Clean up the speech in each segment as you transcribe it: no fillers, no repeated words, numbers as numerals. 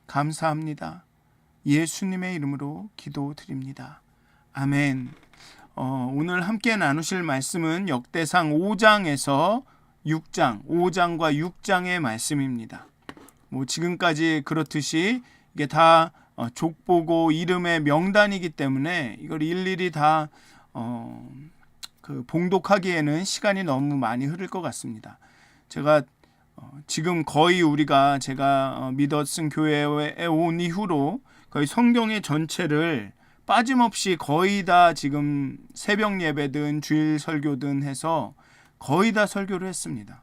감사합니다. 예수님의 이름으로 기도드립니다. 아멘. 오늘 함께 나누실 말씀은 역대상 5장에서 5장과 6장의 말씀입니다. 지금까지 그렇듯이 이게 다 족보고 이름의 명단이기 때문에 이걸 일일이 다 봉독하기에는 시간이 너무 많이 흐를 것 같습니다. 제가 지금 거의 제가 믿었은 교회에 온 이후로 거의 성경의 전체를 빠짐없이 거의 다 지금 새벽 예배든 주일 설교든 해서 거의 다 설교를 했습니다.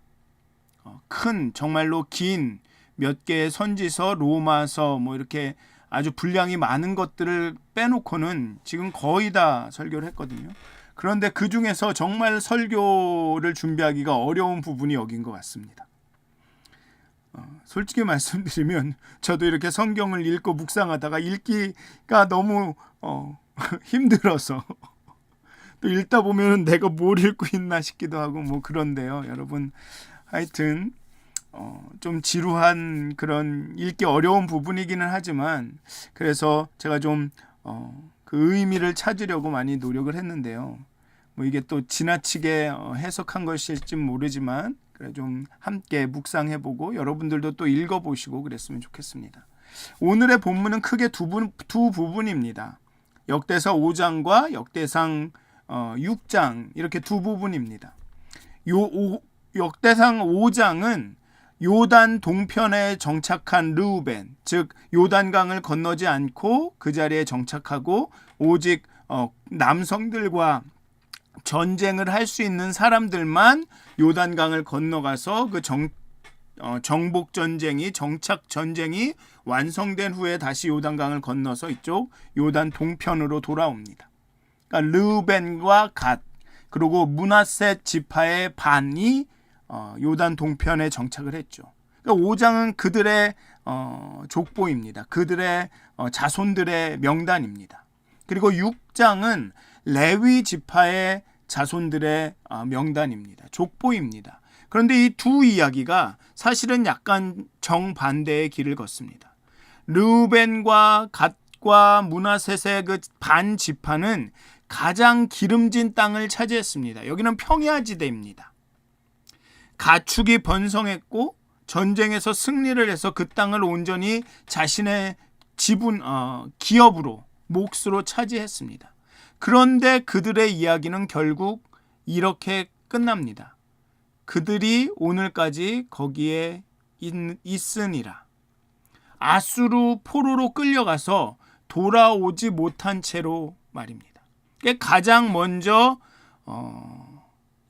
정말로 긴 몇 개의 선지서, 로마서 이렇게 아주 분량이 많은 것들을 빼놓고는 지금 거의 다 설교를 했거든요. 그런데 그 중에서 정말 설교를 준비하기가 어려운 부분이 여긴 것 같습니다. 솔직히 말씀드리면 저도 이렇게 성경을 읽고 묵상하다가 읽기가 너무 힘들어서 또 읽다 보면 내가 뭘 읽고 있나 싶기도 하고 그런데요. 여러분, 하여튼 좀 지루한 그런 읽기 어려운 부분이기는 하지만 그래서 제가 좀 그 의미를 찾으려고 많이 노력을 했는데요. 이게 또 지나치게 해석한 것일지 모르지만 그래 좀 함께 묵상해보고 여러분들도 또 읽어보시고 그랬으면 좋겠습니다. 오늘의 본문은 크게 두 부분입니다. 역대서 5장과 역대상 6장 이렇게 두 부분입니다. 역대상 5장은 요단 동편에 정착한 르우벤, 즉 요단강을 건너지 않고 그 자리에 정착하고 오직 남성들과 전쟁을 할 수 있는 사람들만 요단강을 건너가서 그 정복 전쟁이 정착 전쟁이 완성된 후에 다시 요단강을 건너서 이쪽 요단 동편으로 돌아옵니다. 그러니까 르우벤과 갓 그리고 므낫세 지파의 반이 요단 동편에 정착을 했죠. 그러니까 5장은 그들의 족보입니다. 그들의 자손들의 명단입니다. 그리고 6장은 레위 지파의 자손들의 명단입니다. 족보입니다. 그런데 이 두 이야기가 사실은 약간 정반대의 길을 걷습니다. 르우벤과 갓과 므낫셋의 그 반 지파는 가장 기름진 땅을 차지했습니다. 여기는 평야지대입니다. 가축이 번성했고 전쟁에서 승리를 해서 그 땅을 온전히 자신의 기업으로 몫으로 차지했습니다. 그런데 그들의 이야기는 결국 이렇게 끝납니다. 그들이 오늘까지 거기에 있으니라. 아수르 포로로 끌려가서 돌아오지 못한 채로 말입니다. 가장 먼저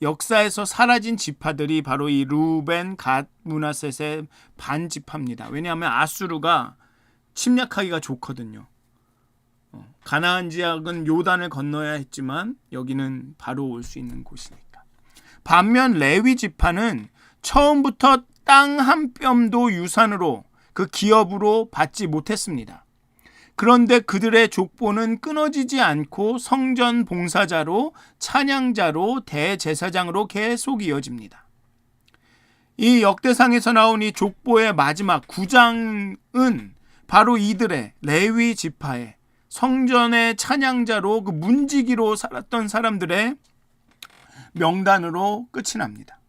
역사에서 사라진 지파들이 바로 이 르우벤, 갓, 므낫셋의 반지파입니다. 왜냐하면 아수르가 침략하기가 좋거든요. 가나안 지역은 요단을 건너야 했지만 여기는 바로 올 수 있는 곳이니까. 반면 레위 지파는 처음부터 땅 한 뼘도 유산으로 그 기업으로 받지 못했습니다. 그런데 그들의 족보는 끊어지지 않고 성전 봉사자로 찬양자로 대제사장으로 계속 이어집니다. 이 역대상에서 나온 이 족보의 마지막 9장은 바로 이들의 레위 지파의 성전의 찬양자로 그 문지기로 살았던 사람들의 명단으로 끝이 납니다.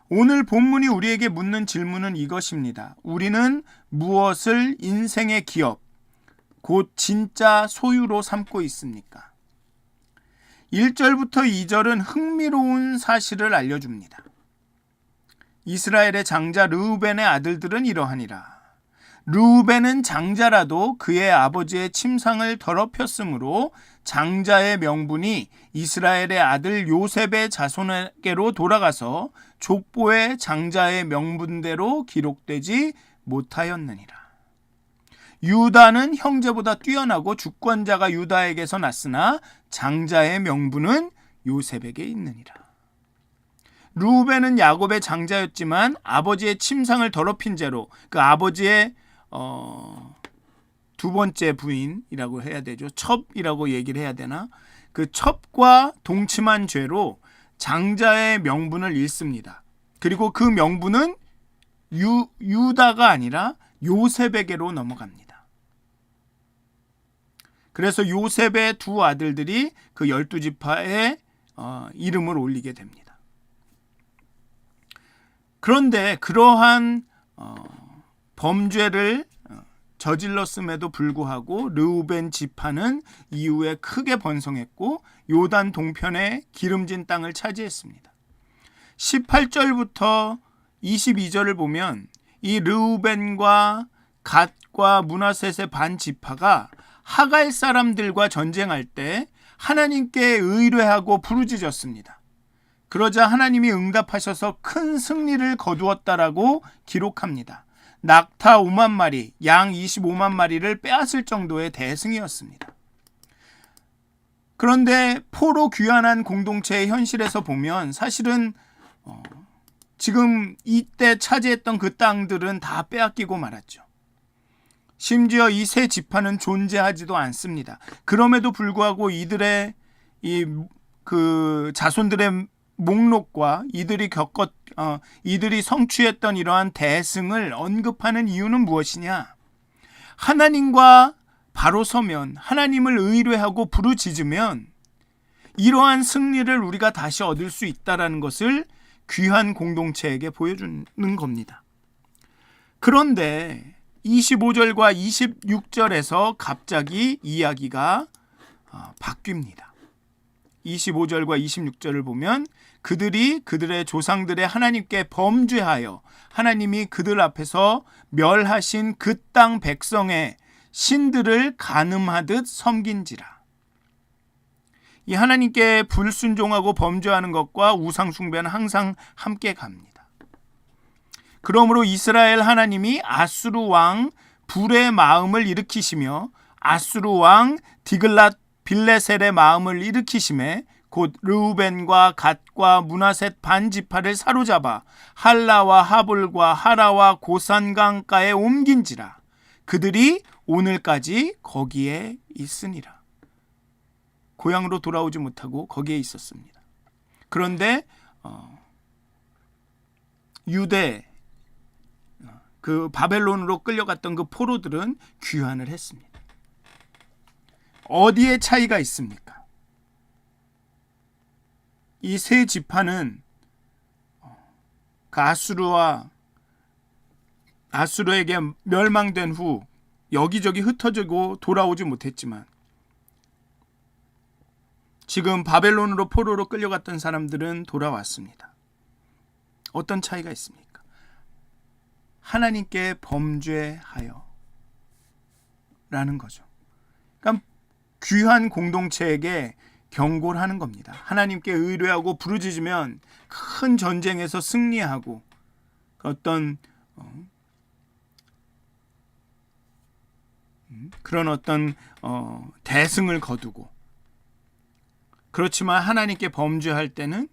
오늘 본문이 우리에게 묻는 질문은 이것입니다. 우리는 무엇을 인생의 기업, 곧 진짜 소유로 삼고 있습니까? 1절부터 2절은 흥미로운 사실을 알려줍니다. 이스라엘의 장자 르우벤의 아들들은 이러하니라. 르우벤은 장자라도 그의 아버지의 침상을 더럽혔으므로 장자의 명분이 이스라엘의 아들 요셉의 자손에게로 돌아가서 족보의 장자의 명분대로 기록되지 못하였느니라. 유다는 형제보다 뛰어나고 주권자가 유다에게서 났으나 장자의 명분은 요셉에게 있느니라. 르우벤은 야곱의 장자였지만 아버지의 침상을 더럽힌 죄로 그 아버지의 두 번째 부인이라고 해야 되죠. 첩이라고 얘기를 해야 되나? 그 첩과 동침한 죄로 장자의 명분을 잃습니다. 그리고 그 명분은 유다가 아니라 요셉에게로 넘어갑니다. 그래서 요셉의 두 아들들이 그 12지파에 이름을 올리게 됩니다. 그런데 그러한 범죄를 저질렀음에도 불구하고 르우벤 지파는 이후에 크게 번성했고 요단 동편의 기름진 땅을 차지했습니다. 18절부터 22절을 보면 이 르우벤과 갓과 므낫셋의 반 지파가 하갈 사람들과 전쟁할 때 하나님께 의뢰하고 부르짖었습니다. 그러자 하나님이 응답하셔서 큰 승리를 거두었다라고 기록합니다. 낙타 5만 마리, 양 25만 마리를 빼앗을 정도의 대승이었습니다. 그런데 포로 귀환한 공동체의 현실에서 보면 사실은 지금 이때 차지했던 그 땅들은 다 빼앗기고 말았죠. 심지어 이 세 지파는 존재하지도 않습니다. 그럼에도 불구하고 이들의 그 자손들의 목록과 이들이 성취했던 이러한 대승을 언급하는 이유는 무엇이냐? 하나님과 바로 서면, 하나님을 의뢰하고 부르짖으면 이러한 승리를 우리가 다시 얻을 수 있다는 것을 귀한 공동체에게 보여주는 겁니다. 그런데 25절과 26절에서 갑자기 이야기가 바뀝니다. 25절과 26절을 보면 그들이 그들의 조상들의 하나님께 범죄하여 하나님이 그들 앞에서 멸하신 그 땅 백성의 신들을 간음하듯 섬긴지라. 이 하나님께 불순종하고 범죄하는 것과 우상 숭배는 항상 함께 갑니다. 그러므로 이스라엘 하나님이 아수르 왕 불의 마음을 일으키시며 아수르 왕 디글랏 빌레셀의 마음을 일으키심에 곧 르우벤과 갓과 므낫셋 반 지파를 사로잡아 할라와 하볼과 하라와 고산강가에 옮긴지라. 그들이 오늘까지 거기에 있으니라. 고향으로 돌아오지 못하고 거기에 있었습니다. 그런데 유대 그 바벨론으로 끌려갔던 그 포로들은 귀환을 했습니다. 어디에 차이가 있습니까? 이 세 지파는 그 아수르에게 멸망된 후 여기저기 흩어지고 돌아오지 못했지만 지금 바벨론으로 포로로 끌려갔던 사람들은 돌아왔습니다. 어떤 차이가 있습니까? 하나님께 범죄하여 라는 거죠. 그러니까 귀한 공동체에게 경고를 하는 겁니다. 하나님께 의뢰하고 부르짖으면 큰 전쟁에서 승리하고 그런 어떤 대승을 거두고, 그렇지만 하나님께 범죄할 때는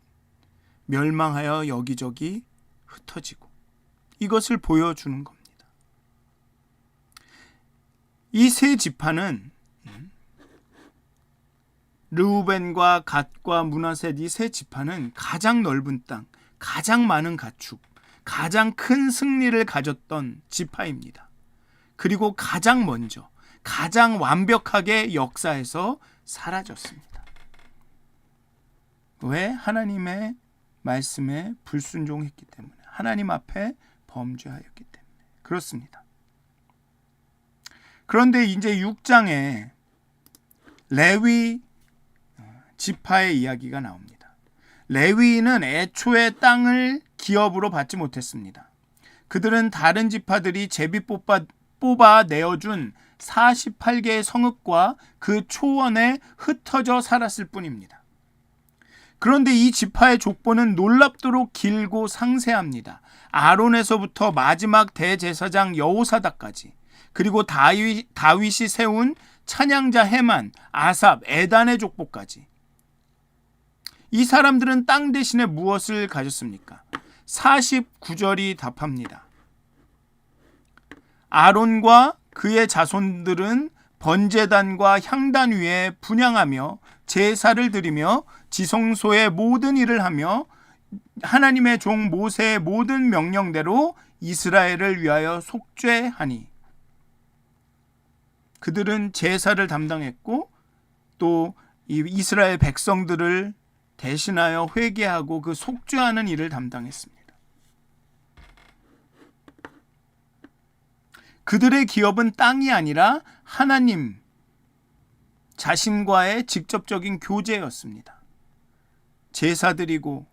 멸망하여 여기저기 흩어지고, 이것을 보여주는 겁니다. 이 세 지파는 르우벤과 갓과 므낫셋 이 세 지파는 가장 넓은 땅, 가장 많은 가축, 가장 큰 승리를 가졌던 지파입니다. 그리고 가장 먼저, 가장 완벽하게 역사에서 사라졌습니다. 왜? 하나님의 말씀에 불순종했기 때문에, 하나님 앞에 범죄하였기 때문에 그렇습니다. 그런데 이제 6장에 레위 지파의 이야기가 나옵니다. 레위인은 애초에 땅을 기업으로 받지 못했습니다. 그들은 다른 지파들이 제비 뽑아 내어준 48개의 성읍과 그 초원에 흩어져 살았을 뿐입니다. 그런데 이 지파의 족보는 놀랍도록 길고 상세합니다. 아론에서부터 마지막 대제사장 여호사닥까지, 그리고 다윗이 세운 찬양자 헤만, 아삽, 에단의 족보까지. 이 사람들은 땅 대신에 무엇을 가졌습니까? 49절이 답합니다. 아론과 그의 자손들은 번제단과 향단 위에 분향하며 제사를 드리며 지성소의 모든 일을 하며 하나님의 종 모세의 모든 명령대로 이스라엘을 위하여 속죄하니. 그들은 제사를 담당했고 또 이 이스라엘 백성들을 대신하여 회개하고 그 속죄하는 일을 담당했습니다. 그들의 기업은 땅이 아니라 하나님 자신과의 직접적인 교제였습니다. 제사 드리고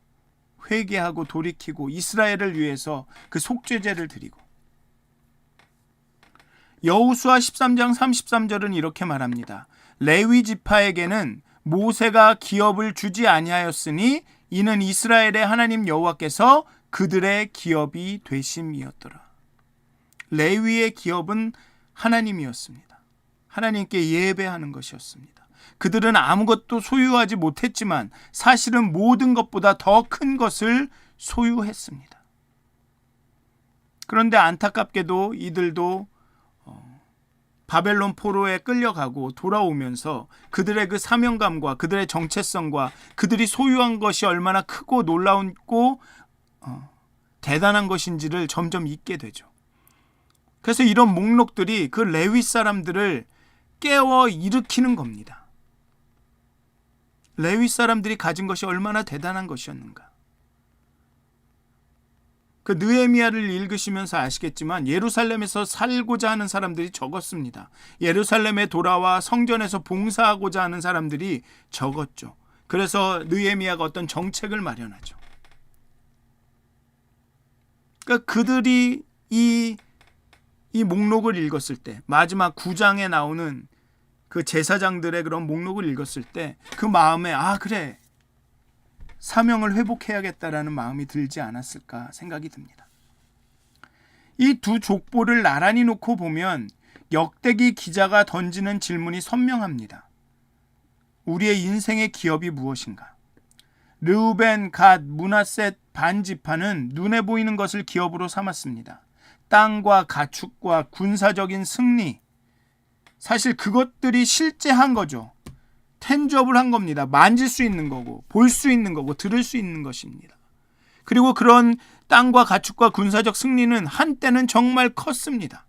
회개하고 돌이키고 이스라엘을 위해서 그 속죄제를 드리고. 여호수아 13장 33절은 이렇게 말합니다. 레위 지파에게는 모세가 기업을 주지 아니하였으니 이는 이스라엘의 하나님 여호와께서 그들의 기업이 되심이었더라. 레위의 기업은 하나님이었습니다. 하나님께 예배하는 것이었습니다. 그들은 아무것도 소유하지 못했지만 사실은 모든 것보다 더 큰 것을 소유했습니다. 그런데 안타깝게도 이들도 바벨론 포로에 끌려가고 돌아오면서 그들의 그 사명감과 그들의 정체성과 그들이 소유한 것이 얼마나 크고 놀라웠고 대단한 것인지를 점점 잊게 되죠. 그래서 이런 목록들이 그 레위 사람들을 깨워 일으키는 겁니다. 레위 사람들이 가진 것이 얼마나 대단한 것이었는가. 그 느헤미야를 읽으시면서 아시겠지만 예루살렘에서 살고자 하는 사람들이 적었습니다. 예루살렘에 돌아와 성전에서 봉사하고자 하는 사람들이 적었죠. 그래서 느헤미야가 어떤 정책을 마련하죠. 그러니까 그들이 이 목록을 읽었을 때, 마지막 9장에 나오는 그 제사장들의 그런 목록을 읽었을 때 그 마음에 그래, 사명을 회복해야겠다라는 마음이 들지 않았을까 생각이 듭니다. 이 두 족보를 나란히 놓고 보면 역대기 기자가 던지는 질문이 선명합니다. 우리의 인생의 기업이 무엇인가? 르우벤, 갓, 므낫셋 반 지파는 눈에 보이는 것을 기업으로 삼았습니다. 땅과 가축과 군사적인 승리, 사실 그것들이 실제한 거죠. 텐저블 한 겁니다. 만질 수 있는 거고 볼 수 있는 거고 들을 수 있는 것입니다. 그리고 그런 땅과 가축과 군사적 승리는 한때는 정말 컸습니다.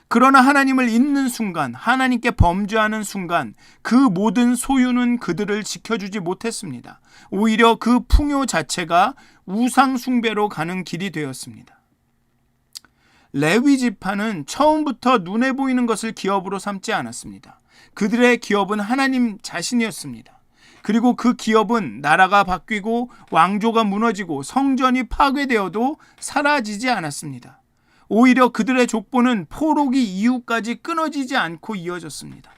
그러나 하나님을 잊는 순간, 하나님께 범죄하는 순간 그 모든 소유는 그들을 지켜주지 못했습니다. 오히려 그 풍요 자체가 우상 숭배로 가는 길이 되었습니다. 레위 지파는 처음부터 눈에 보이는 것을 기업으로 삼지 않았습니다. 그들의 기업은 하나님 자신이었습니다. 그리고 그 기업은 나라가 바뀌고 왕조가 무너지고 성전이 파괴되어도 사라지지 않았습니다. 오히려 그들의 족보는 포로기 이후까지 끊어지지 않고 이어졌습니다.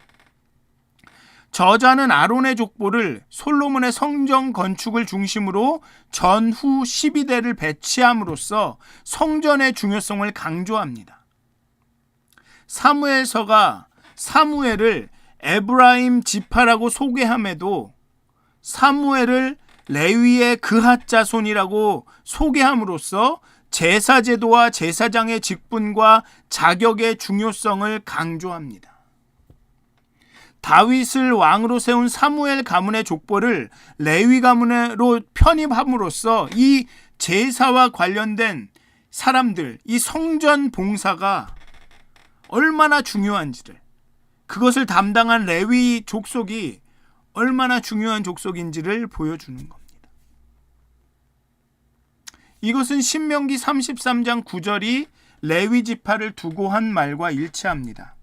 저자는 아론의 족보를 솔로몬의 성전 건축을 중심으로 전후 12대를 배치함으로써 성전의 중요성을 강조합니다. 사무엘서가 사무엘을 에브라임 지파라고 소개함에도 사무엘을 레위의 그핫 자손이라고 소개함으로써 제사제도와 제사장의 직분과 자격의 중요성을 강조합니다. 다윗을 왕으로 세운 사무엘 가문의 족보를 레위 가문으로 편입함으로써 이 제사와 관련된 사람들, 이 성전 봉사가 얼마나 중요한지를, 그것을 담당한 레위 족속이 얼마나 중요한 족속인지를 보여주는 겁니다. 이것은 신명기 33장 9절이 레위 지파를 두고 한 말과 일치합니다.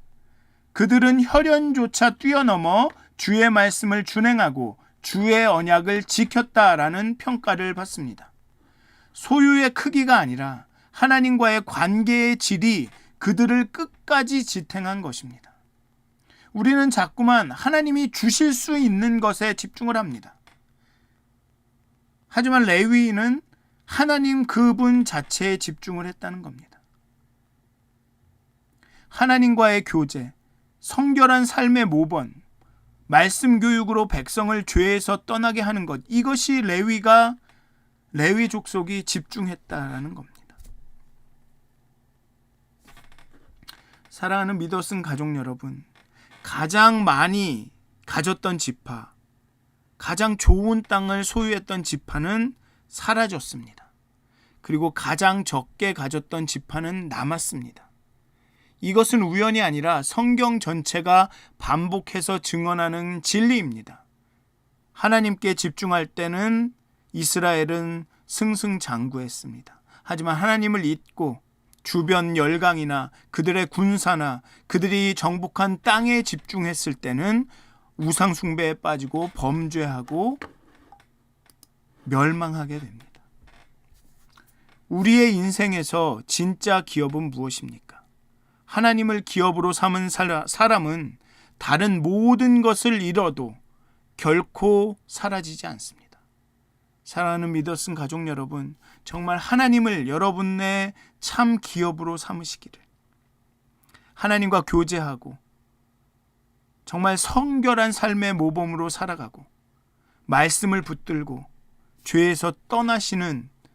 그들은 혈연조차 뛰어넘어 주의 말씀을 준행하고 주의 언약을 지켰다라는 평가를 받습니다. 소유의 크기가 아니라 하나님과의 관계의 질이 그들을 끝까지 지탱한 것입니다. 우리는 자꾸만 하나님이 주실 수 있는 것에 집중을 합니다. 하지만 레위인은 하나님 그분 자체에 집중을 했다는 겁니다. 하나님과의 교제, 성결한 삶의 모범, 말씀 교육으로 백성을 죄에서 떠나게 하는 것, 이것이 레위 족속이 집중했다라는 겁니다. 사랑하는 믿어쓴 가족 여러분, 가장 많이 가졌던 지파, 가장 좋은 땅을 소유했던 지파는 사라졌습니다. 그리고 가장 적게 가졌던 지파는 남았습니다. 이것은 우연이 아니라 성경 전체가 반복해서 증언하는 진리입니다. 하나님께 집중할 때는 이스라엘은 승승장구했습니다. 하지만 하나님을 잊고 주변 열강이나 그들의 군사나 그들이 정복한 땅에 집중했을 때는 우상 숭배에 빠지고 범죄하고 멸망하게 됩니다. 우리의 인생에서 진짜 기업은 무엇입니까? 하나님을 기업으로 삼은 사람은 다른 모든 것을 잃어도 결코 사라지지 않습니다. 사랑하는 믿었은 가족 여러분, 정말 하나님을 여러분의 참 기업으로 삼으시기를, 하나님과 교제하고 정말 성결한 삶의 모범으로 살아가고 말씀을 붙들고 죄에서 떠나시는